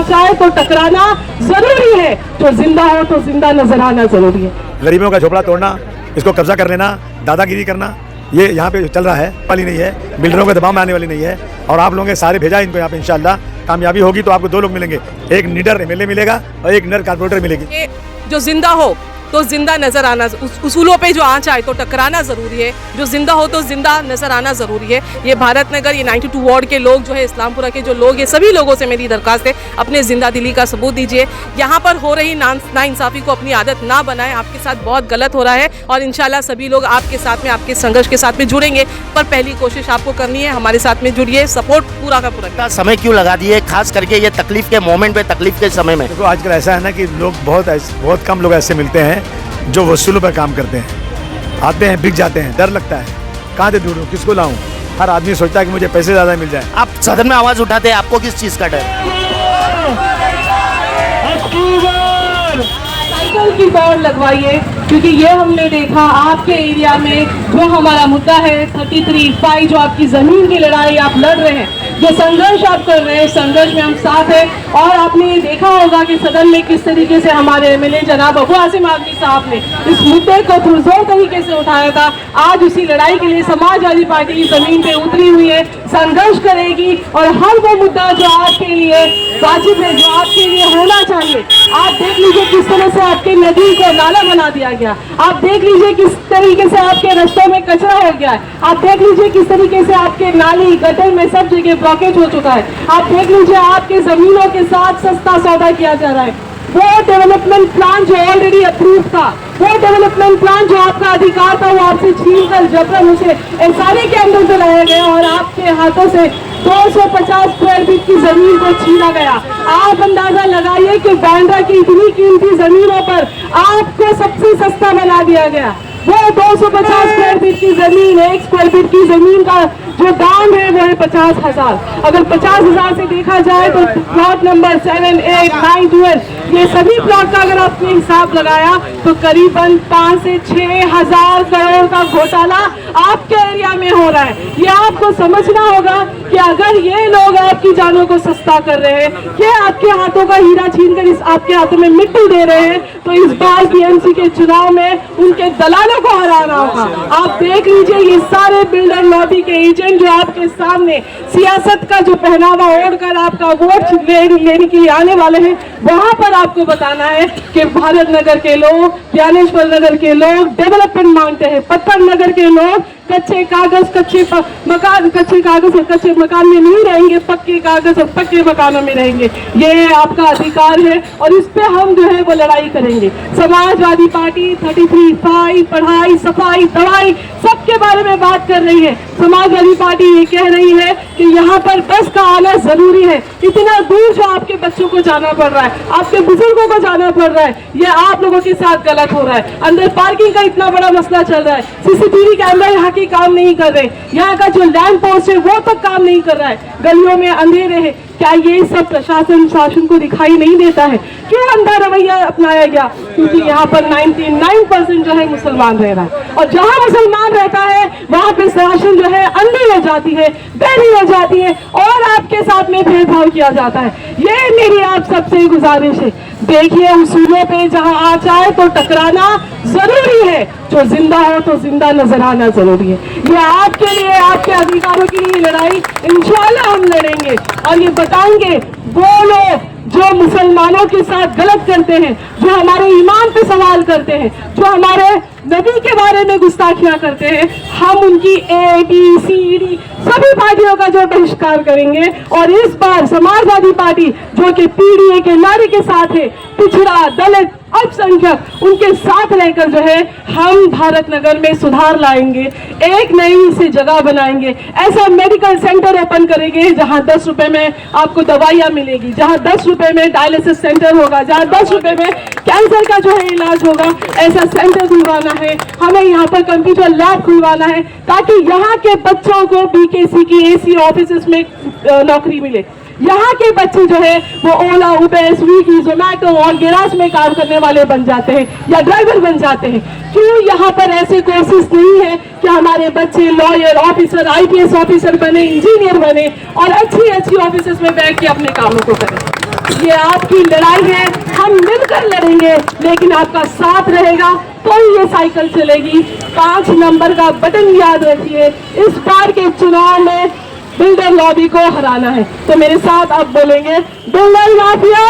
चाहे तो टकराना जरूरी है, जो जिंदा हो तो जिंदा नजर आना जरूरी है। गरीबों का झोपड़ा तोड़ना, इसको कब्जा कर लेना, दादागिरी करना, ये यहाँ पे चल रहा है, वाली नहीं है, बिल्डरों के दबाव में आने वाली नहीं है। और आप लोगों के सारे भेजा इनको यहाँ पे, इंशाल्लाह कामयाबी होगी तो आपको 2 लोग मिलेंगे, एक निडर एमएलए मिलेगा और एक निडर कारपोरेटर मिलेगी। जो जिंदा हो तो जिंदा नजर आना, उसूलों पे जो आँच आए तो टकराना जरूरी है, जो जिंदा हो तो जिंदा नजर आना जरूरी है। ये भारत नगर, ये 92 वार्ड के लोग जो है, इस्लामपुरा के जो लोग, ये सभी लोगों से मेरी दरखास्त है, अपने जिंदा दिली का सबूत दीजिए। यहाँ पर हो रही नाइंसाफी को अपनी आदत ना बनाएं, आपके साथ बहुत गलत हो रहा है और इंशाल्लाह सभी लोग आपके साथ में, आपके संघर्ष के साथ में जुड़ेंगे। पर पहली कोशिश आपको करनी है, हमारे साथ में जुड़िए, सपोर्ट पूरा का पूरा। समय क्यों लगा दिए, खास करके ये तकलीफ के मोमेंट पे, तकलीफ के समय में? देखो आजकल ऐसा है ना कि लोग बहुत कम लोग ऐसे मिलते हैं जो वसूलों पर काम करते हैं, आते हैं बिक जाते हैं, डर लगता है कहाँ से ढूंढूं, किसको लाऊं। हर आदमी सोचता है कि मुझे पैसे ज़्यादा मिल जाए। आप सदन में आवाज उठाते हैं, आपको किस चीज़ का डर? साइकिल की दौड़ लगवाइए, क्योंकि ये हमने देखा आपके एरिया में जो हमारा मुद्दा है 33/5, जो आपकी जमीन की लड़ाई आप लड़ रहे हैं, जो संघर्ष आप कर रहे हैं, संघर्ष में हम साथ हैं। और आपने ये देखा होगा कि सदन में किस तरीके से हमारे एमएलए जनाब अबू आसिम आदमी साहब ने इस मुद्दे को पुरजोर तरीके से उठाया था। आज उसी लड़ाई के लिए समाजवादी पार्टी की जमीन पे उतरी हुई है, संघर्ष करेगी और हर वो मुद्दा जो आपके लिए वाजिब है, जो आपके लिए होना चाहिए। आप देख लीजिए किस तरह से आपके नदी को नाला बना दिया गया, आप देख लीजिए किस तरीके से आपके रास्तों में कचरा हो गया है, आप देख लीजिए किस तरीके से आपके नाली गटर में सब जगह ब्लॉकेज हो चुका है, आप देख लीजिए आपके जमीनों के साथ सस्ता सौदा किया जा रहा है। वो डेवलपमेंट प्लान जो ऑलरेडी अप्रूव था, वो डेवलपमेंट प्लान जो आपका अधिकार था, वो आपसे छीन कर जबरन उसे एसआरए के अंदर से लाया गया और आपके हाथों से 250 स्क्वायर फीट की जमीन को छीना गया। आप अंदाजा लगाइए कि बांद्रा की इतनी कीमती जमीनों पर आपको सबसे सस्ता बना दिया गया। वो 250 स्क्वायर फीट की जमीन, 1 स्क्वायर फीट की जमीन का जो दाम है वो है 50,000। अगर 50,000 से देखा जाए तो प्लॉट नंबर 7, 8, 9, 12, ये सभी प्लॉट का अगर आपने हिसाब लगाया तो करीबन 5 से 6,000 करोड़ का घोटाला आपके एरिया में हो रहा है। ये आपको समझना होगा कि अगर ये लोग आपकी जानों को सस्ता कर रहे हैं, ये आपके हाथों का हीरा छीन कर आपके हाथों में मिट्टी दे रहे हैं, तो इस बार बीएमसी के चुनाव में उनके दलालों को हराना होगा। आप देख लीजिए ये सारे बिल्डर लॉबी के एजेंट जो आपके सामने सियासत का जो पहनावा ओढ़कर आपका वोट लेने के लिए आने वाले हैं, वहां पर आपको बताना है कि भारत नगर के लोग, ज्ञानेश्वर नगर के लोग डेवलपमेंट मांगते हैं, पत्थर नगर के लोग कच्चे कागज, कच्चे कागज और कच्चे मकान में नहीं रहेंगे, पक्के कागज और पक्के मकानों में रहेंगे। ये आपका अधिकार है और इस पे हम जो है वो लड़ाई करेंगे। समाजवादी पार्टी 33/5, पढ़ाई, सफाई, दवाई सबके बारे में बात कर रही है। समाजवादी पार्टी ये कह रही है कि यहाँ पर बस का आना जरूरी है। इतना दूर जो आपके बच्चों को जाना पड़ रहा है, आपके बुजुर्गों को जाना पड़ रहा है, ये आप लोगों के साथ गलत हो रहा है। अंदर पार्किंग का इतना बड़ा मसला चल रहा है, सीसीटीवी कैमरा यहाँ की काम नहीं कर रहे, यहाँ का जो लैंड पोस्ट है वो तक काम नहीं कर रहा है, गलियों में अंधेरे हैं। क्या ये सब प्रशासन शासन को दिखाई नहीं देता है? क्यों अंधा रवैया अपनाया गया? क्योंकि यहाँ पर 99% जो है मुसलमान रह रहा है और जहाँ मुसलमान रहता है वहाँ पे शासन जो है अंधी हो जाती है, बहरी हो जाती है और आपके साथ में भेदभाव किया जाता है। ये मेरी आप सबसे गुजारिश है, देखिए उसूलों पे जहाँ आँच आए तो टकराना जरूरी है, जो जिंदा हो तो जिंदा नजर आना जरूरी है। ये आपके लिए, आपके अधिकारों के लिए लड़ाई इंशाल्लाह हम लड़ेंगे और ये बताएंगे वो लोग जो मुसलमानों के साथ गलत करते हैं, जो हमारे ईमान पे सवाल करते हैं, जो हमारे नबी के बारे में गुस्ताखियां करते हैं, हम उनकी ABCD सभी पार्टियों का जो बहिष्कार करेंगे। और इस बार समाजवादी पार्टी जो कि PDA के नारे के साथ है, पिछड़ा, दलित, अल्पसंख्यक, उनके साथ रहकर जो है हम भारत नगर में सुधार लाएंगे, एक नई से जगह बनाएंगे, ऐसा मेडिकल सेंटर ओपन करेंगे जहां 10 रुपए में आपको दवाइयां मिलेगी, जहां 10 रुपए में डायलिसिस सेंटर होगा, जहां 10 रुपए में कैंसर का जो है इलाज होगा। ऐसा सेंटर खुलवाना है, हमें यहाँ पर कंप्यूटर लैब खुलवाना है ताकि यहाँ के बच्चों को BKC की AC ऑफिस में नौकरी मिले। यहाँ के बच्चे जो है वो ओला, उबेर, स्विगी, जोमैटो और गैराज में काम करने वाले बन जाते हैं या ड्राइवर बन जाते हैं। क्यों यहाँ पर ऐसे कोर्सेज नहीं है कि हमारे बच्चे लॉयर, ऑफिसर, IPS ऑफिसर बने, इंजीनियर बने और अच्छी ऑफिसेस में बैठ के अपने कामों को करें? ये आपकी लड़ाई है, हम मिलकर लड़ेंगे, लेकिन आपका साथ रहेगा तो ये साइकिल चलेगी। 5 नंबर का बटन याद रखिए, इस बार के चुनाव में बिल्डर लॉबी को हराना है। तो मेरे साथ आप बोलेंगे, बिल्डर माफिया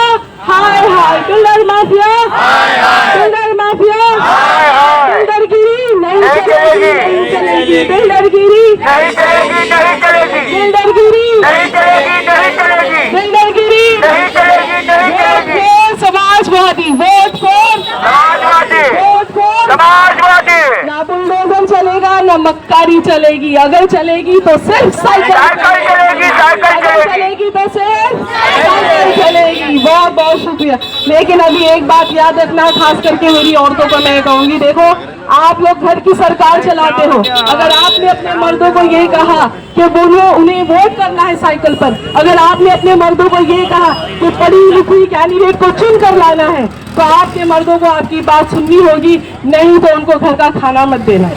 हाय हाय, बिल्डर माफिया हाय हाय, बिल्डर माफिया हाय हाय, बिल्डरगिरी नहीं चलेगी, नहीं चलेगी, बिल्डरगिरी नहीं चलेगी, नहीं चलेगी, बिल्डरगिरी नहीं चलेगी, नहीं चलेगी, बिल्डरगिरी नहीं चलेगी, नहीं चलेगी। Samajwadi vote for Samajwadi, vote for Samajwadi. ना बुलडोजर चलेगा, ना मक्कारी चलेगी, अगर चलेगी तो सिर्फ साइकिल चलेगी, साइकिल चलेगी तो सिर्फ साइकिल चलेगी। बहुत बहुत शुक्रिया। लेकिन अभी एक बात याद रखना, खास करके मेरी औरतों को मैं कहूंगी, देखो आप लोग घर की सरकार चलाते हो, अगर आपने अपने मर्दों को ये कहा कि बोलो उन्हें वोट करना है साइकिल पर, अगर आपने अपने मर्दों को ये कहा कि पढ़ी लिखी कैंडिडेट को चुन कर लाना है, तो आपके मर्दों को आपकी बात सुननी होगी, नहीं तो उनको घर का खाना मत देना।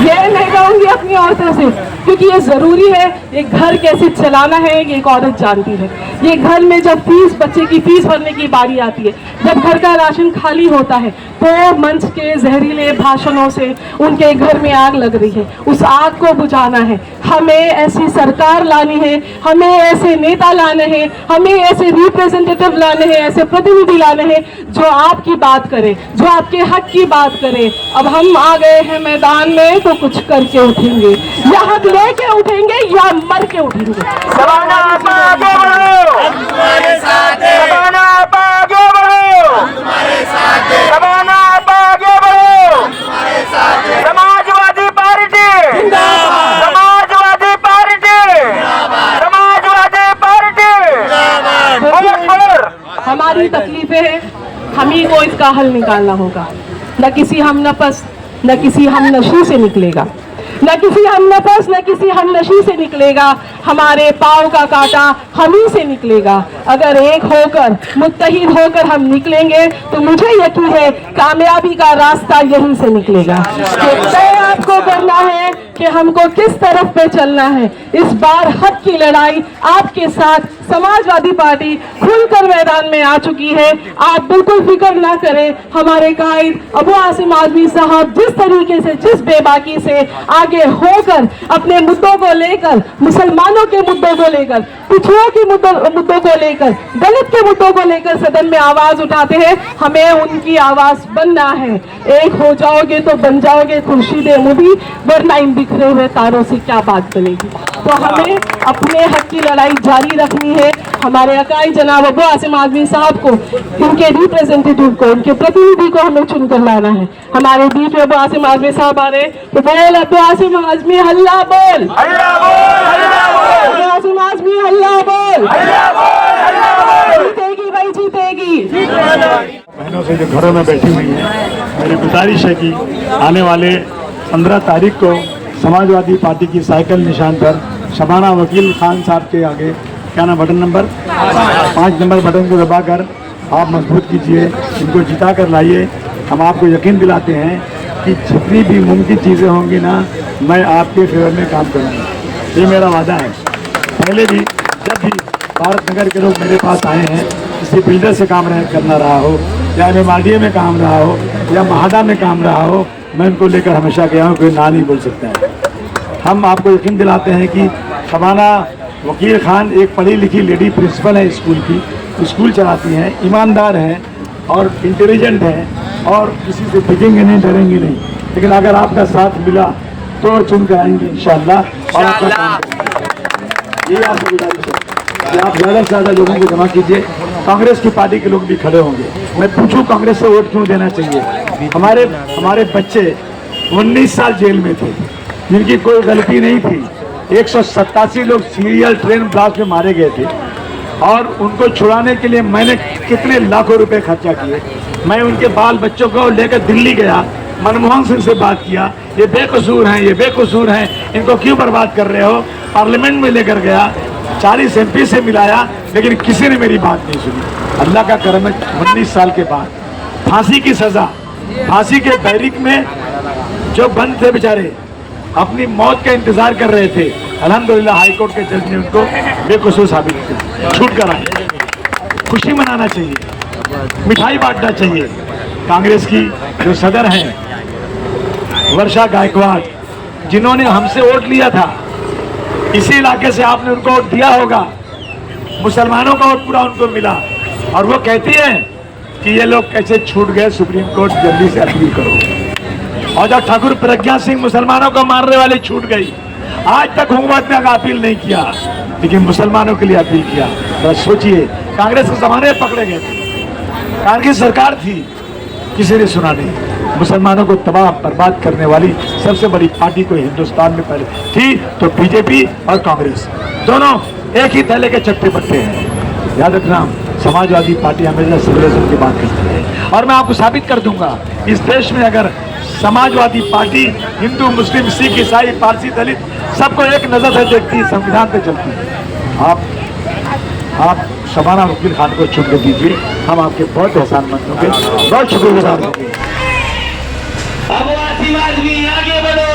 ये मैं कहूंगी अपनी औरतों से, क्योंकि ये जरूरी है। ये घर कैसे चलाना है ये एक औरत जानती है। ये घर में जब बच्चे की फीस भरने की बारी आती है, जब घर का राशन खाली होता है, तो मंच के जहरीले भाषणों से उनके घर में आग लग रही है, उस आग को बुझाना है। हमें ऐसी सरकार लानी है, हमें ऐसे नेता लाने हैं, हमें ऐसे रिप्रेजेंटेटिव लाने हैं, ऐसे प्रतिनिधि लाने हैं जो आपकी बात करे, जो आपके हक की बात करे। अब हम आ गए हैं मैदान में तो कुछ करके उठेंगे, या हक लेके उठेंगे या मर के उठेंगे। सबाना आप आगे बढ़ो, हम तुम्हारे साथ हैं। सबाना आप आगे बढ़ो, हम तुम्हारे साथ हैं। सबाना आप आगे बढ़ो, हम तुम्हारे साथ हैं। समाजवादी पार्टी जिंदाबाद, समाजवादी पार्टी जिंदाबाद, समाजवादी पार्टी जिंदाबाद। हमारी तकलीफें हैं, हम ही को इसका हल निकालना होगा। न किसी हम नफस, न किसी हम नशी से निकलेगा, न किसी हम नफस, न किसी हम नशी से निकलेगा। हमारे पाँव का कांटा हम ही से निकलेगा। अगर एक होकर, मुत्तहिद होकर हम निकलेंगे तो मुझे यकीन है कामयाबी का रास्ता यहीं से निकलेगा। तो तय आपको करना है कि हमको किस तरफ पे चलना है। इस बार हक की लड़ाई आपके साथ समाजवादी पार्टी खुलकर मैदान में आ चुकी है। आप बिल्कुल फिक्र ना करें। हमारे कायद अबू आसिम आजमी साहब जिस तरीके से, जिस बेबाकी से आगे होकर अपने मुद्दों को लेकर, मुसलमानों के मुद्दों को लेकर, पिछड़ों के मुद्दों को लेकर, दलित के मुद्दों को लेकर सदन में आवाज उठाते हैं, हमें उनकी आवाज बनना है। एक हो जाओगे तो बन जाओगे खुर्शीद मुबी, वरना इन बिखरे हुए तारों से क्या बात बनेगी। तो हमें अपने हक की लड़ाई जारी रखनी है। हमारे अकाई जनाब अबू आसिम आजमी साहब को, उनके रिप्रेजेंटेटिव को, उनके प्रतिनिधि को हमें चुनकर लाना है। हमारे बीच में अबू आसिम आजमी साहब आ रहे, तो बोल अबू आसिम आजमी हल्ला बोल, हल्ला बोल, हल्ला बोल, अबू आसिम आजमी हल्ला बोल, हल्ला बोल, हल्ला बोल। जीतेगी भाई, जीतेगी। बहनों से जो घरों में बैठी हुई हैं, मेरी गुजारिश है कि आने वाले 15 तारीख को समाजवादी पार्टी की साइकिल निशान पर शबाना वकील खान साहब के आगे, क्या ना बटन नंबर 5 नंबर बटन को दबाकर आप मजबूत कीजिए, इनको जिता कर लाइए। हम आपको यकीन दिलाते हैं कि जितनी भी मुमकिन चीज़ें होंगी ना, मैं आपके फेवर में काम करूँगा, ये मेरा वादा है। पहले भी जब भी भारत नगर के लोग मेरे पास आए हैं, किसी बिल्डर से काम करना रहा हो, या MMRDA में काम रहा हो, या महाडा में काम रहा हो, मैं उनको लेकर हमेशा गया हूँ, कोई ना नहीं बोल सकता है। हम आपको यकीन दिलाते हैं कि शबाना वकील खान एक पढ़ी लिखी लेडी प्रिंसिपल है स्कूल की, स्कूल चलाती हैं, ईमानदार हैं और इंटेलिजेंट हैं और किसी से दिखेंगे नहीं, डरेंगे नहीं। लेकिन अगर आपका साथ मिला तो चुन कर आएंगे इंशाअल्लाह। और आपका काम करेंगे। ये आपको गुजारिश है कि आप ज़्यादा से ज़्यादा लोगों को जमा कीजिए। कांग्रेस की पार्टी के लोग भी खड़े होंगे। मैं पूछूं कांग्रेस से वोट क्यों देना चाहिए? हमारे बच्चे 19 साल जेल में थे, जिनकी कोई गलती नहीं थी। 187 लोग सीरियल ट्रेन ब्लास्ट में मारे गए थे और उनको छुड़ाने के लिए मैंने कितने लाखों रुपए खर्चा किए। मैं उनके बाल बच्चों को लेकर दिल्ली गया, मनमोहन सिंह से बात किया, ये बेकसूर हैं, ये बेकसूर हैं, इनको क्यों बर्बाद कर रहे हो। पार्लियामेंट में लेकर गया, 40 MP से मिलाया, लेकिन किसी ने मेरी बात नहीं सुनी। अल्लाह का करम है, 19 साल के बाद फांसी की सजा, फांसी के बैरिक में जो बंद थे बेचारे, अपनी मौत का इंतजार कर रहे थे, अल्हम्दुलिल्लाह हाईकोर्ट के जज ने उनको बेकसूर साबित किया, छूट कर आए। खुशी मनाना चाहिए, मिठाई बांटना चाहिए। कांग्रेस की जो सदर हैं वर्षा गायकवाड़, जिन्होंने हमसे वोट लिया था, इसी इलाके से आपने उनको वोट दिया होगा, मुसलमानों का वोट पूरा उनको मिला, और वो कहती हैं कि ये लोग कैसे छूट गए, सुप्रीम कोर्ट जल्दी से अपील करो। और जब ठाकुर प्रज्ञा सिंह मुसलमानों को मारने वाली छूट गई, आज तक हुकूमत ने अपील नहीं किया, लेकिन मुसलमानों के लिए अपील किया। तो सोचिए, कांग्रेस के जमाने में पकड़े गए थे, कांग्रेस सरकार थी, किसी ने सुना नहीं। मुसलमानों को तबाह बर्बाद करने वाली सबसे बड़ी पार्टी कोई हिंदुस्तान में पहले थी तो बीजेपी और कांग्रेस, दोनों एक ही थैले के चट्टे पट्टे हैं। याद रखना, समाजवादी पार्टी हमेशा सिविलिज्म की बात करती है, और मैं आपको साबित कर दूंगा, इस देश में अगर समाजवादी पार्टी हिंदू, मुस्लिम, सिख, ईसाई, पारसी, दलित सबको एक नजर से देखती है, संविधान पे चलती है। आप शबाना वकील खान को चुन के दीजिए, हम आपके बहुत एहसानमंद होंगे, बहुत शुक्रगुजार होंगे। अब आसिम आदमी आगे बढ़ो,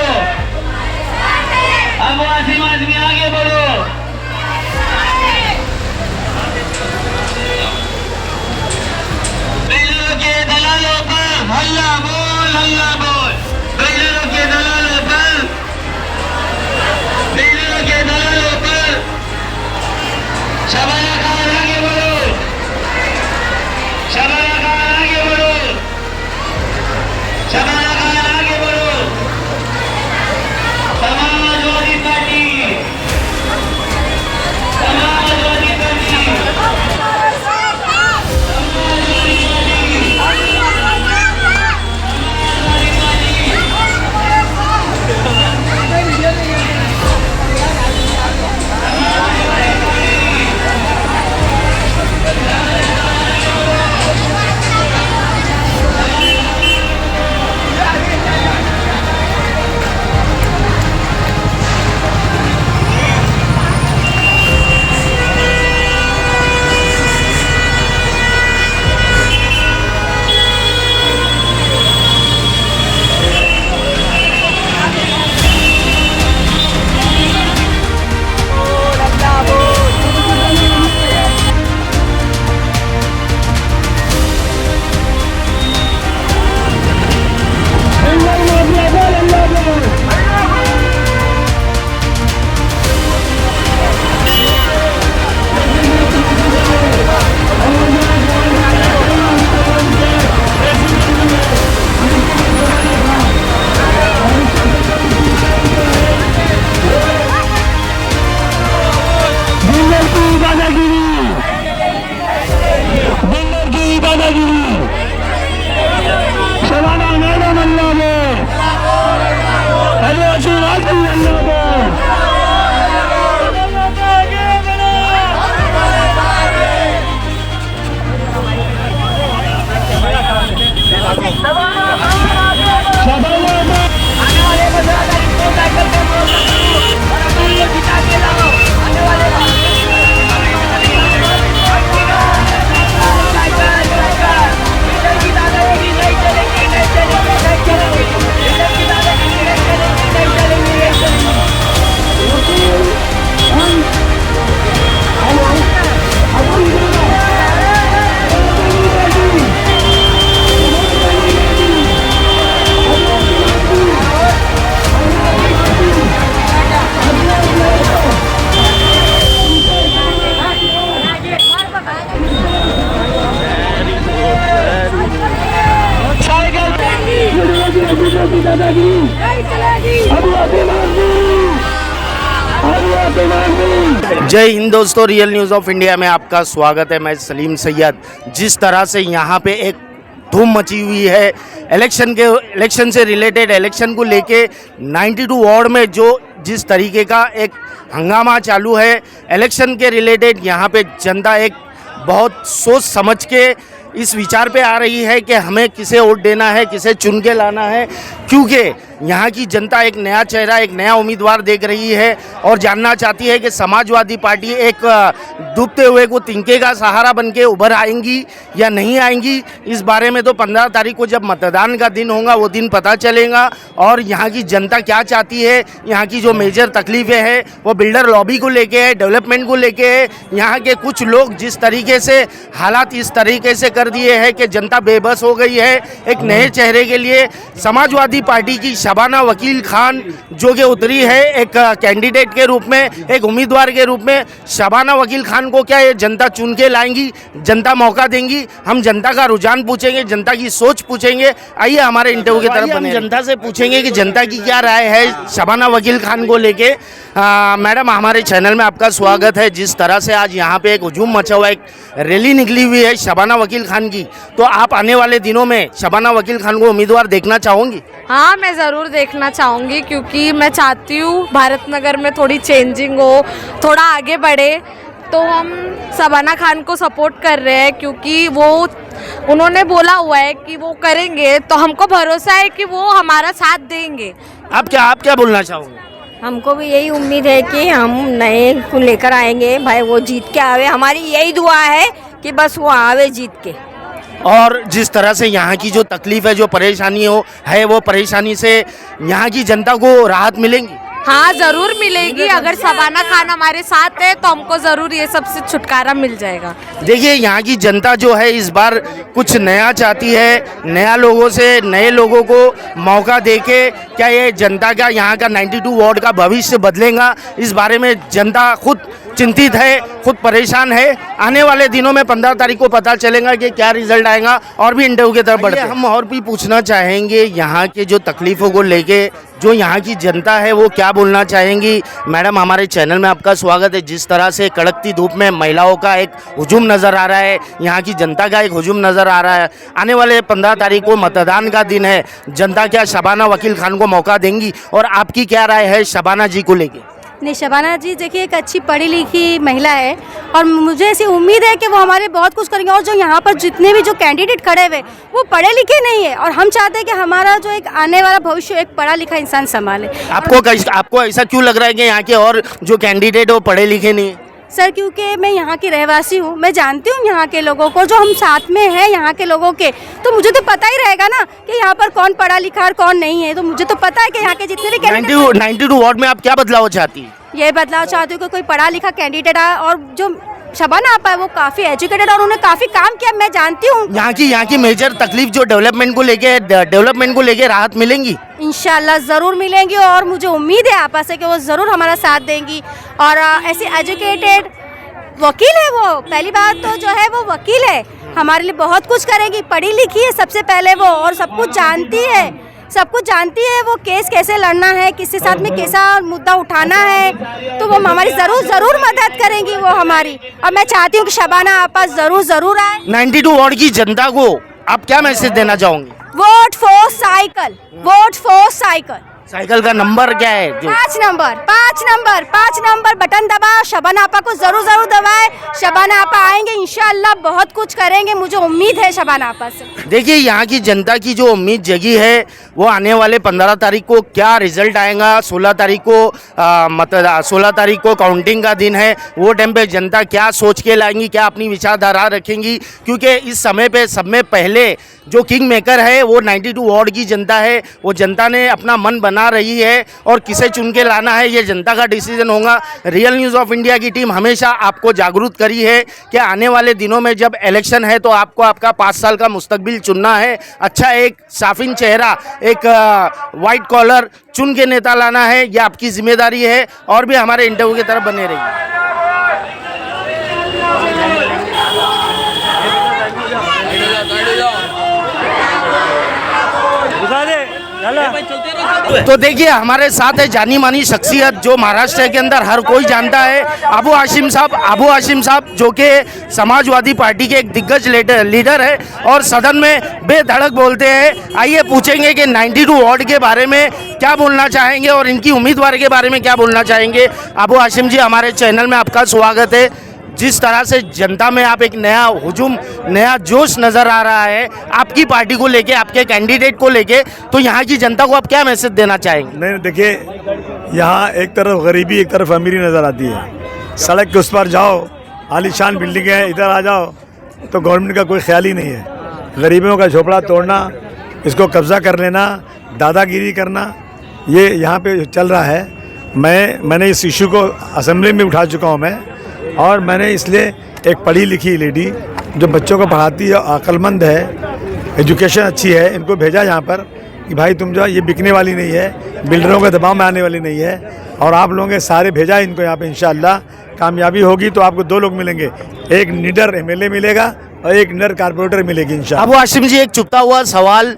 अब आसिम आदमी आगे बढ़ो। बिल्डरों के दलालों पर हल्ला बोल, हल्ला बोल। बिल्डरों के दलालों पर, बिल्डरों के दलालों पर शबाना खान आगे बढ़ो, शबाना खान आगे बढ़ो, शबाना खान आगे बढ़ो। समाजवादी पार्टी, समाजवादी पार्टी, जय हिंद दोस्तों, रियल न्यूज़ ऑफ इंडिया में आपका स्वागत है। मैं सलीम सैयद। जिस तरह से यहाँ पे एक धूम मची हुई है इलेक्शन से रिलेटेड, इलेक्शन को लेके 92 वार्ड में जो जिस तरीके का एक हंगामा चालू है इलेक्शन के रिलेटेड, यहाँ पे जनता एक बहुत सोच समझ के इस विचार पे आ रही है कि हमें किसे वोट देना है, किसे चुन के लाना है, क्योंकि यहाँ की जनता एक नया चेहरा, एक नया उम्मीदवार देख रही है और जानना चाहती है कि समाजवादी पार्टी एक डूबते हुए को तिनके का सहारा बन के उभर आएंगी या नहीं आएंगी। इस बारे में तो 15 तारीख को जब मतदान का दिन होगा वो दिन पता चलेगा। और यहाँ की जनता क्या चाहती है, यहाँ की जो मेजर तकलीफ़ें हैं वो बिल्डर लॉबी को लेके है, डेवलपमेंट को लेके है। यहाँ के कुछ लोग जिस तरीके से हालात इस तरीके से कर दिए हैं कि जनता बेबस हो गई है। एक नए चेहरे के लिए समाजवादी पार्टी की शबाना वकील खान जो कि उतरी है एक कैंडिडेट के रूप में, एक उम्मीदवार के रूप में। शबाना वकील खान को क्या ये जनता चुन के लाएंगी, जनता मौका देंगी? हम जनता का रुझान पूछेंगे, जनता की सोच पूछेंगे। आइए हमारे इंटरव्यू की तरफ बने। जनता से पूछेंगे कि जनता की क्या राय है शबाना वकील खान को लेके। मैडम, हमारे चैनल में आपका स्वागत है। जिस तरह से आज यहाँ पे एक हुजूम मचा हुआ, एक रैली निकली हुई है शबाना वकील खान की, तो आप आने वाले दिनों में शबाना वकील खान को उम्मीदवार देखना चाहोगी? हाँ, मैं ज़रूर देखना चाहूँगी क्योंकि मैं चाहती हूँ भारत नगर में थोड़ी चेंजिंग हो, थोड़ा आगे बढ़े। तो हम शबाना खान को सपोर्ट कर रहे हैं क्योंकि वो उन्होंने बोला हुआ है कि वो करेंगे, तो हमको भरोसा है कि वो हमारा साथ देंगे। आप क्या बोलना चाहोगे? हमको भी यही उम्मीद है कि हम नए को लेकर आएंगे भाई, वो जीत के आवे। हमारी यही दुआ है कि बस वो आवे जीत के। और जिस तरह से यहाँ की जो तकलीफ है, जो परेशानी है वो परेशानी से यहाँ की जनता को राहत मिलेगी? हाँ, ज़रूर मिलेगी। अगर शबाना खान हमारे साथ है तो हमको ज़रूर ये सबसे छुटकारा मिल जाएगा। देखिए, यहाँ की जनता जो है इस बार कुछ नया चाहती है, नया लोगों से, नए लोगों को मौका देके क्या ये जनता का, यहाँ का 92 वार्ड का भविष्य बदलेगा? इस बारे में जनता खुद चिंतित है, खुद परेशान है। आने वाले दिनों में 15 तारीख को पता चलेगा कि क्या रिजल्ट आएगा। और भी इंटरव्यू की तरफ बढ़ते हैं। हम और भी पूछना चाहेंगे यहाँ के जो तकलीफ़ों को लेके, जो यहाँ की जनता है वो क्या बोलना चाहेंगी। मैडम, हमारे चैनल में आपका स्वागत है। जिस तरह से कड़कती धूप में महिलाओं का एक हुजूम नज़र आ रहा है, यहाँ की जनता का एक हुजूम नज़र आ रहा है। आने वाले 15 तारीख को मतदान का दिन है। जनता क्या शबाना वकील खान को मौका देंगी? और आपकी क्या राय है शबाना जी को लेके? नहीं, शबाना जी देखिए एक अच्छी पढ़ी लिखी महिला है और मुझे ऐसी उम्मीद है कि वो हमारे बहुत कुछ करेंगे। और जो यहाँ पर जितने भी जो कैंडिडेट खड़े हुए वो पढ़े लिखे नहीं है और हम चाहते हैं कि हमारा जो एक आने वाला भविष्य एक पढ़ा लिखा इंसान संभाले। आपको ऐसा क्यों लग रहा है कि यहाँ के और जो कैंडिडेट वो पढ़े लिखे नहीं है? सर, क्योंकि मैं यहाँ की रहवासी हूँ, मैं जानती हूँ यहाँ के लोगों को, जो हम साथ में हैं यहाँ के लोगों के, तो मुझे तो पता ही रहेगा ना कि यहाँ पर कौन पढ़ा लिखा और कौन नहीं है। तो मुझे तो पता है कि यहाँ के जितने भी कैंडिडेट 92 वार्ड में आप क्या बदलाव चाहती है? ये बदलाव चाहती हूँ कि कोई पढ़ा लिखा कैंडिडेट आए और जो शबाना आपा है वो काफ़ी एजुकेटेड और उन्होंने काफ़ी काम किया, मैं जानती हूँ। यहाँ की मेजर तकलीफ जो डेवलपमेंट को लेके राहत मिलेंगी? इंशाल्लाह ज़रूर मिलेंगी और मुझे उम्मीद है आपस से कि वो ज़रूर हमारा साथ देंगी। और ऐसी एजुकेटेड वकील है वो, पहली बात तो जो है वो वकील है, हमारे लिए बहुत कुछ करेगी, पढ़ी लिखी है सबसे पहले वो, और सब कुछ जानती है वो केस कैसे लड़ना है, किसके साथ में कैसा मुद्दा उठाना है, तो वो हमारी ज़रूर मदद करेंगी वो हमारी। और मैं चाहती हूँ कि शबाना आपा ज़रूर आए। 92 वार्ड की जनता को आप क्या मैसेज देना चाहोगे? Vote for cycle, vote for cycle. Cycle का नंबर क्या है? 5 नंबर बटन दबा, शबाना आपा को जरूर दबाए। शबाना आपा आएंगे इंशाअल्लाह, बहुत कुछ करेंगे, मुझे उम्मीद है शबाना आपा से। देखिए, यहाँ की जनता की जो उम्मीद जगी है वो आने वाले 15 तारीख को क्या रिजल्ट आएगा, 16 तारीख को काउंटिंग का दिन है, वो टाइम पे जनता क्या सोच के लाएंगी, क्या अपनी विचारधारा रखेंगी। क्योंकि इस समय पे सब में पहले जो किंग मेकर है वो 92 वार्ड की जनता है। वो जनता ने अपना मन बना रही है और किसे चुन के लाना है ये जनता का डिसीजन होगा। रियल न्यूज़ ऑफ इंडिया की टीम हमेशा आपको जागरूक करी है कि आने वाले दिनों में जब इलेक्शन है तो आपको आपका 5 साल का मुस्तकबिल चुनना है। अच्छा एक साफिन चेहरा, एक वाइट कॉलर चुन के नेता लाना है, ये आपकी जिम्मेदारी है। और भी हमारे इंटरव्यू की तरफ बने रहिए। तो देखिए, हमारे साथ है जानी मानी शख्सियत जो महाराष्ट्र के अंदर हर कोई जानता है, अबू हाशिम साहब जो कि समाजवादी पार्टी के एक दिग्गज लीडर है और सदन में बेधड़क बोलते हैं। आइए पूछेंगे कि 92 वार्ड के बारे में क्या बोलना चाहेंगे और इनकी उम्मीदवार के बारे में क्या बोलना चाहेंगे। अबू हाशिम जी, हमारे चैनल में आपका स्वागत है। जिस तरह से जनता में आप एक नया हुजूम, नया जोश नज़र आ रहा है आपकी पार्टी को लेके, आपके कैंडिडेट को लेके, तो यहाँ की जनता को आप क्या मैसेज देना चाहेंगे? नहीं देखिए, यहाँ एक तरफ गरीबी एक तरफ अमीरी नज़र आती है। सड़क के उस पर जाओ, आलीशान बिल्डिंग है, इधर आ जाओ तो गवर्नमेंट का कोई ख्याल ही नहीं है। गरीबों का झोपड़ा तोड़ना, इसको कब्ज़ा कर लेना, दादागिरी करना, ये यहाँ पे चल रहा है। मैंने इस इशू को असेंबली में उठा चुका हूँ मैं, और मैंने इसलिए एक पढ़ी लिखी लेडी जो बच्चों को पढ़ाती है, अक्लमंद है, एजुकेशन अच्छी है, इनको भेजा यहाँ पर कि भाई तुम जो ये बिकने वाली नहीं है, बिल्डरों के दबाव में आने वाली नहीं है, और आप लोगों के सारे भेजा इनको यहाँ पे। इंशाअल्लाह कामयाबी होगी तो आपको 2 लोग मिलेंगे, एक निडर एमएलए मिलेगा और एक निडर कारपोरेटर मिलेगी इंशाअल्लाह। अबू हाशिम जी, एक चुपता हुआ सवाल,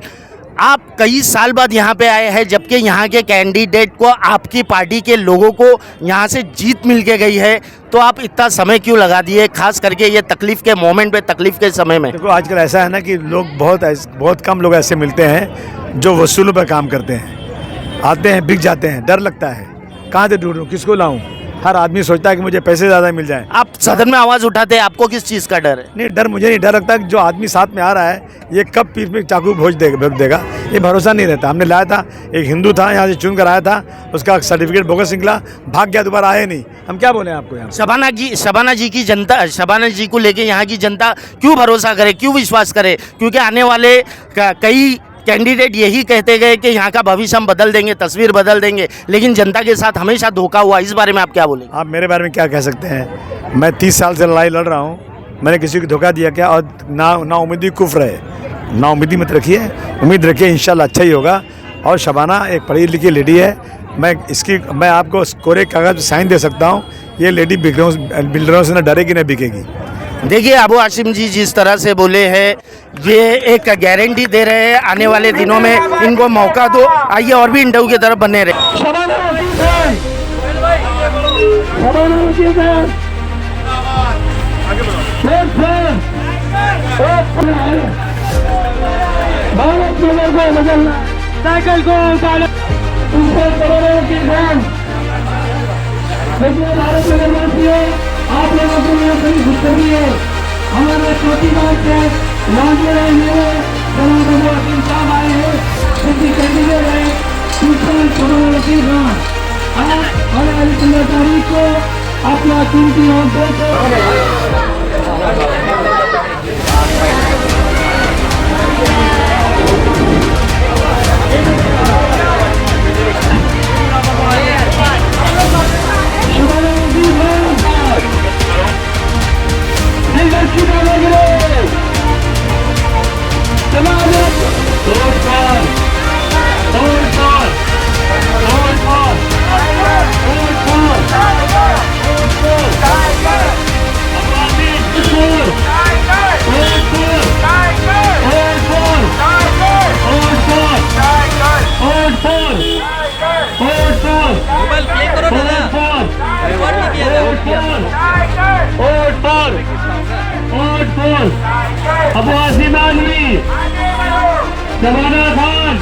आप कई साल बाद यहाँ पे आए हैं, जबकि यहाँ के कैंडिडेट को, आपकी पार्टी के लोगों को यहाँ से जीत मिल के गई है, तो आप इतना समय क्यों लगा दिए, खास करके ये तकलीफ के मोमेंट पे, तकलीफ के समय में? देखो आजकल ऐसा है ना कि लोग बहुत कम लोग ऐसे मिलते हैं जो वसूलों पर काम करते हैं, आते हैं बिक जाते हैं, डर लगता है कहाँ से ढूंढूं, किसको लाऊं। हर आदमी सोचता है कि मुझे पैसे ज़्यादा मिल जाए। आप सदन में आवाज़ उठाते हैं, आपको किस चीज़ का डर है? नहीं, डर मुझे नहीं, डर लगता है कि जो आदमी साथ में आ रहा है ये कब पीठ में चाकू भोज देगा, ये भरोसा नहीं रहता। हमने लाया था, एक हिंदू था यहाँ से चुन कर आया था, उसका सर्टिफिकेट बोगस निकला, भाग गया, दोबारा आया नहीं। हम क्या बोले आपको? यहाँ शबाना जी की जनता, शबाना जी को लेके यहाँ की जनता क्यों भरोसा करे, क्यों विश्वास करे? क्योंकि आने वाले कई कैंडिडेट यही कहते गए कि यहाँ का भविष्य हम बदल देंगे, तस्वीर बदल देंगे, लेकिन जनता के साथ हमेशा धोखा हुआ। इस बारे में आप क्या बोलेंगे? आप मेरे बारे में क्या कह सकते हैं? मैं 30 साल से लड़ाई लड़ रहा हूँ, मैंने किसी को धोखा दिया क्या? और ना उम्मीदी कुफ्र है, ना उम्मीदी मत रखिए, उम्मीद रखिए इंशाल्लाह अच्छा ही होगा। और शबाना एक पढ़ी लिखी लेडी है, मैं आपको कोरे कागज साइन दे सकता हूँ, ये लेडी बिल्डरों से न डरेगी न बिकेगी। देखिए अबू हाशिम जी जिस तरह से बोले हैं, ये एक गारंटी दे रहे हैं आने वाले दिनों में इनको मौका दो। आइए और भी इंटरव्यू की तरफ बने रहे। साइकिल को आप लोगों को ये बड़ी खुशखबरी है, हमारे छोटी बात से लाने रहे वकील साहब आए हैं, उनकी कैंडिडेट है वकील खान। आने वाली 15 तारीख को अपना कीमती वोट अबू हाशिम आजमी, शबाना खान,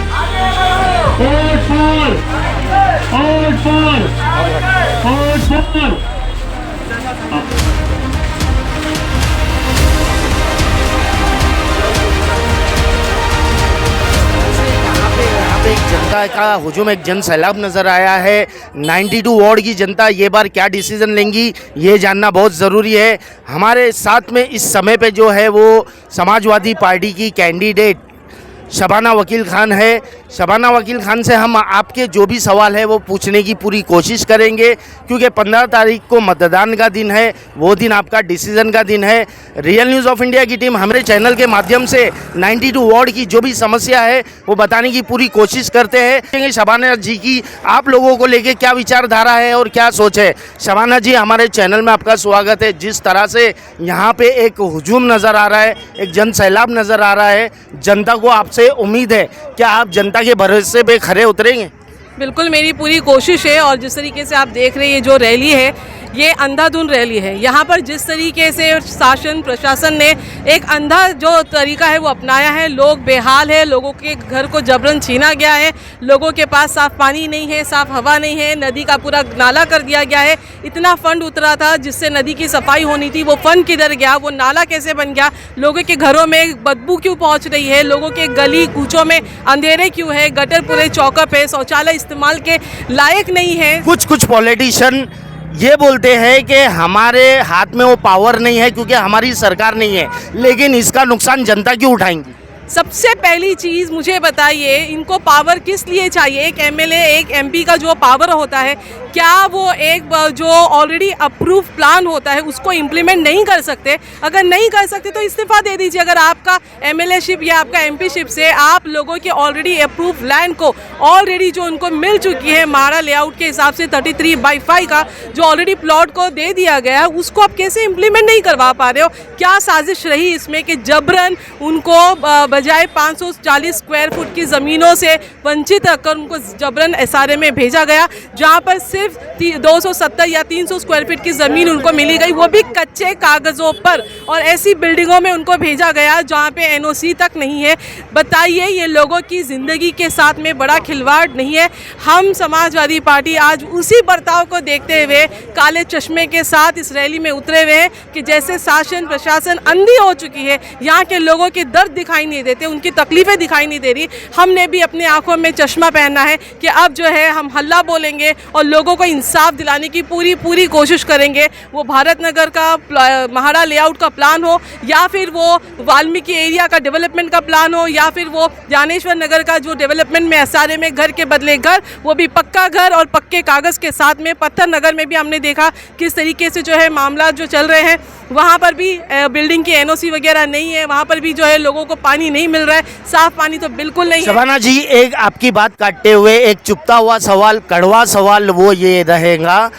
एक जनता का हुजूम, एक जन सैलाब नज़र आया है। 92 वार्ड की जनता ये बार क्या डिसीजन लेंगी ये जानना बहुत ज़रूरी है। हमारे साथ में इस समय पे जो है वो समाजवादी पार्टी की कैंडिडेट शबाना वकील खान है। शबाना वकील खान से हम आपके जो भी सवाल है वो पूछने की पूरी कोशिश करेंगे, क्योंकि 15 तारीख को मतदान का दिन है, वो दिन आपका डिसीजन का दिन है। रियल न्यूज़ ऑफ इंडिया की टीम हमारे चैनल के माध्यम से 92 वार्ड की जो भी समस्या है वो बताने की पूरी कोशिश करते हैं। शबाना जी की आप लोगों को लेके क्या विचारधारा है और क्या सोच है। शबाना जी, हमारे चैनल में आपका स्वागत है। जिस तरह से यहाँ पे एक हुजूम नज़र आ रहा है, एक जन सैलाब नज़र आ रहा है, जनता को आपसे उम्मीद है, क्या आप जनता के भरोसे पे खरे उतरेंगे? बिल्कुल, मेरी पूरी कोशिश है। और जिस तरीके से आप देख रहे हैं ये जो रैली है, ये अंधाधुंध रैली है। यहाँ पर जिस तरीके से शासन प्रशासन ने एक अंधा जो तरीका है वो अपनाया है, लोग बेहाल है, लोगों के घर को जबरन छीना गया है, लोगों के पास साफ पानी नहीं है, साफ हवा नहीं है, नदी का पूरा नाला कर दिया गया है। इतना फंड उतरा था जिससे नदी की सफाई होनी थी, वो फंड किधर गया, वो नाला कैसे बन गया, लोगों के घरों में बदबू क्यों पहुंच रही है, लोगों के गली कूचों में अंधेरे क्यों है, गटर पूरे चौकअप है, शौचालय इस्तेमाल के लायक नहीं है। कुछ पॉलिटिशियन ये बोलते हैं कि हमारे हाथ में वो पावर नहीं है क्योंकि हमारी सरकार नहीं है, लेकिन इसका नुकसान जनता क्यों उठाएंगी? सबसे पहली चीज़ मुझे बताइए, इनको पावर किस लिए चाहिए? एक एमएलए एक एमपी का जो पावर होता है, क्या वो एक जो ऑलरेडी अप्रूव प्लान होता है उसको इम्प्लीमेंट नहीं कर सकते? अगर नहीं कर सकते तो इस्तीफा दे दीजिए। अगर आपका एमएलएशिप या आपका एमपीशिप से आप लोगों के ऑलरेडी अप्रूव लैंड को ऑलरेडी जो उनको मिल चुकी है महाड़ा लेआउट के हिसाब से 33/5 का जो ऑलरेडी प्लॉट को दे दिया गया है, उसको आप कैसे इम्प्लीमेंट नहीं करवा पा रहे हो? क्या साजिश रही इसमें कि जबरन उनको बजाय 540 स्क्वायर फुट की ज़मीनों से वंचित रखकर उनको जबरन एसआरए में भेजा गया, जहां पर सिर्फ 270 या 300 स्क्वायर फीट की ज़मीन उनको मिली गई, वो भी कच्चे कागज़ों पर, और ऐसी बिल्डिंगों में उनको भेजा गया जहां पे एनओसी तक नहीं है। बताइए, ये लोगों की ज़िंदगी के साथ में बड़ा खिलवाड़ नहीं है? हम समाजवादी पार्टी आज उसी बर्ताव को देखते हुए काले चश्मे के साथ इस रैली में उतरे हुए हैं कि जैसे शासन प्रशासन अंधी हो चुकी है, यहाँ के लोगों के दर्द दिखाई नहीं देते, उनकी तकलीफें दिखाई नहीं दे रही। हमने भी अपनी आंखों में चश्मा पहनना है कि अब जो है हम हल्ला बोलेंगे और लोगों को इंसाफ दिलाने की पूरी कोशिश करेंगे। वो भारत नगर का महाड़ा लेआउट का प्लान हो, या फिर वो वाल्मीकि एरिया का डेवलपमेंट का प्लान हो, या फिर वो ज्ञानेश्वर नगर का जो डेवलपमेंट में एसआरए में घर के बदले घर, वो भी पक्का घर और पक्के कागज़ के साथ में। पत्थर नगर में भी हमने देखा किस तरीके से जो है मामला जो चल रहे हैं, वहाँ पर भी बिल्डिंग की एनओसी वगैरह नहीं है, वहाँ पर भी जो है लोगों को पानी नहीं मिल रहा है, साफ पानी तो बिल्कुल नहीं है। शबाना जी, एक आपकी बात काटते हुए एक चुपता हुआ सवाल, कड़वा सवाल वो ये रहेगा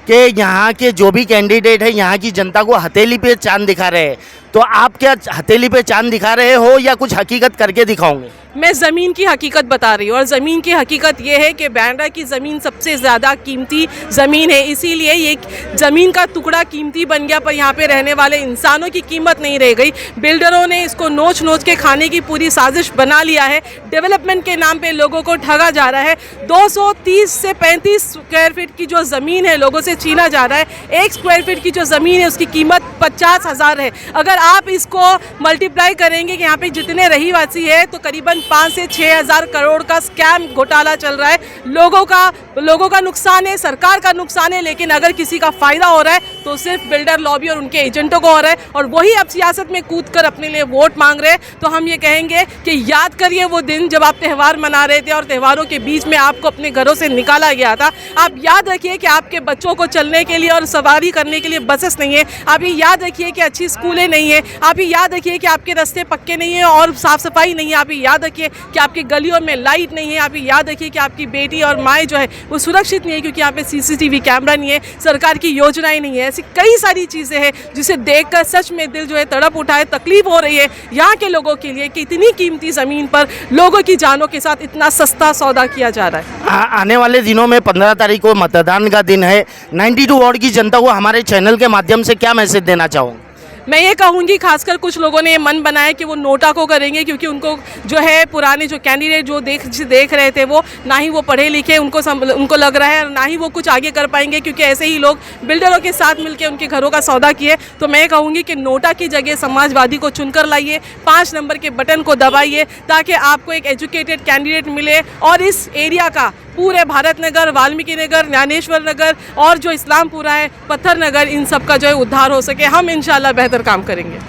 कि यहाँ के जो भी कैंडिडेट है यहाँ की जनता को हथेली पे चांद दिखा रहे हैं, तो आप क्या हथेली पे चांद दिखा रहे हो या कुछ हकीकत करके दिखाओगे? मैं ज़मीन की हकीकत बता रही हूँ, और ज़मीन की हकीकत ये है कि बांद्रा की ज़मीन सबसे ज़्यादा कीमती ज़मीन है, इसीलिए ये ज़मीन का टुकड़ा कीमती बन गया, पर यहाँ पे रहने वाले इंसानों की कीमत नहीं रह गई। बिल्डरों ने इसको नोच नोच के खाने की पूरी साजिश बना लिया है। डेवलपमेंट के नाम पे लोगों को ठगा जा रहा है। 230 से 35 स्क्वायर फीट की जो ज़मीन है लोगों से छीना जा रहा है। 1 स्क्वायर फीट की जो ज़मीन है उसकी कीमत 50,000 है। अगर आप इसको मल्टीप्लाई करेंगे कि यहाँ पे जितने रहीवासी है तो करीबन 5 से 6,000 करोड़ का स्कैम घोटाला चल रहा है। लोगों का नुकसान है, सरकार का नुकसान है, लेकिन अगर किसी का फायदा हो रहा है तो सिर्फ बिल्डर लॉबी और उनके एजेंटों को हो रहा है, और वही अब सियासत में कूद कर अपने लिए वोट मांग रहे हैं। तो हम ये कहेंगे कि याद करिए वो दिन जब आप त्यौहार मना रहे थे और त्योहारों के बीच में आपको अपने घरों से निकाला गया था। आप याद रखिए कि आपके बच्चों को चलने के लिए और सवारी करने के लिए बसेस नहीं है। आप ये याद रखिए कि अच्छी स्कूलें नहीं है। आप ये याद रखिए कि आपके रास्ते पक्के नहीं है और साफ सफाई नहीं है। आप ये याद रखिए कि आपकी गलियों में लाइट नहीं है। आप ये याद रखिए कि आपकी बेटी और माएँ जो है वो सुरक्षित नहीं है, क्योंकि यहाँ पे CCTV कैमरा नहीं है, सरकार की योजनाएं नहीं है। ऐसी कई सारी चीज़ें हैं जिसे देखकर सच में दिल जो है तड़प उठा है। तकलीफ हो रही है यहाँ के लोगों के लिए कि इतनी कीमती ज़मीन पर लोगों की जानों के साथ इतना सस्ता सौदा किया जा रहा है। आने वाले दिनों में 15 तारीख को मतदान का दिन है। 92 वार्ड की जनता को हमारे चैनल के माध्यम से क्या मैसेज देना चाहूँगा? मैं ये कहूँगी, खासकर कुछ लोगों ने ये मन बनाया कि वो नोटा को करेंगे, क्योंकि उनको जो है पुराने जो कैंडिडेट जो देख रहे थे वो ना ही वो पढ़े लिखे उनको लग रहा है, और ना ही वो कुछ आगे कर पाएंगे, क्योंकि ऐसे ही लोग बिल्डरों के साथ मिलकर उनके घरों का सौदा किए। तो मैं कहूँगी कि नोटा की जगह समाजवादी को चुनकर लाइए, 5 नंबर के बटन को दबाइए, ताकि आपको एक एजुकेटेड कैंडिडेट मिले और इस एरिया का, पूरे भारत नगर, वाल्मीकि नगर, ज्ञानेश्वर नगर और जो इस्लामपुरा है, पत्थर नगर, इन सब का जो है उद्धार हो सके। हम इंशाल्लाह बेहतर काम करेंगे।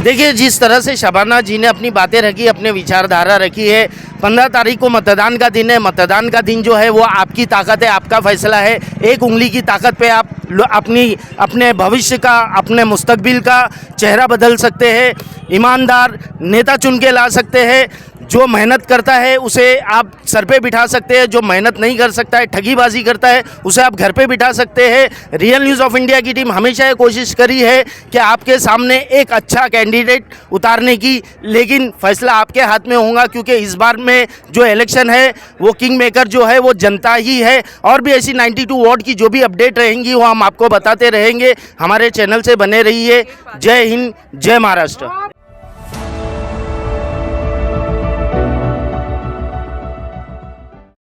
देखिए, जिस तरह से शबाना जी ने अपनी बातें रखी, अपने विचारधारा रखी है। 15 तारीख को मतदान का दिन है। मतदान का दिन जो है वो आपकी ताकत है, आपका फैसला है। एक उंगली की ताकत पे आप अपने भविष्य का, अपने मुस्तकबिल का चेहरा बदल सकते हैं। ईमानदार नेता चुन के ला सकते हैं। जो मेहनत करता है उसे आप सर पे बिठा सकते हैं, जो मेहनत नहीं कर सकता है, ठगीबाजी करता है, उसे आप घर पे बिठा सकते हैं। रियल न्यूज़ ऑफ इंडिया की टीम हमेशा ये कोशिश करी है कि आपके सामने एक अच्छा कैंडिडेट उतारने की, लेकिन फैसला आपके हाथ में होगा, क्योंकि इस बार में जो इलेक्शन है वो किंग मेकर जो है वो जनता ही है। और भी ऐसी 92 वार्ड की जो भी अपडेट रहेंगी वो हम आपको बताते रहेंगे। हमारे चैनल से बने रहिए। जय हिंद, जय महाराष्ट्र।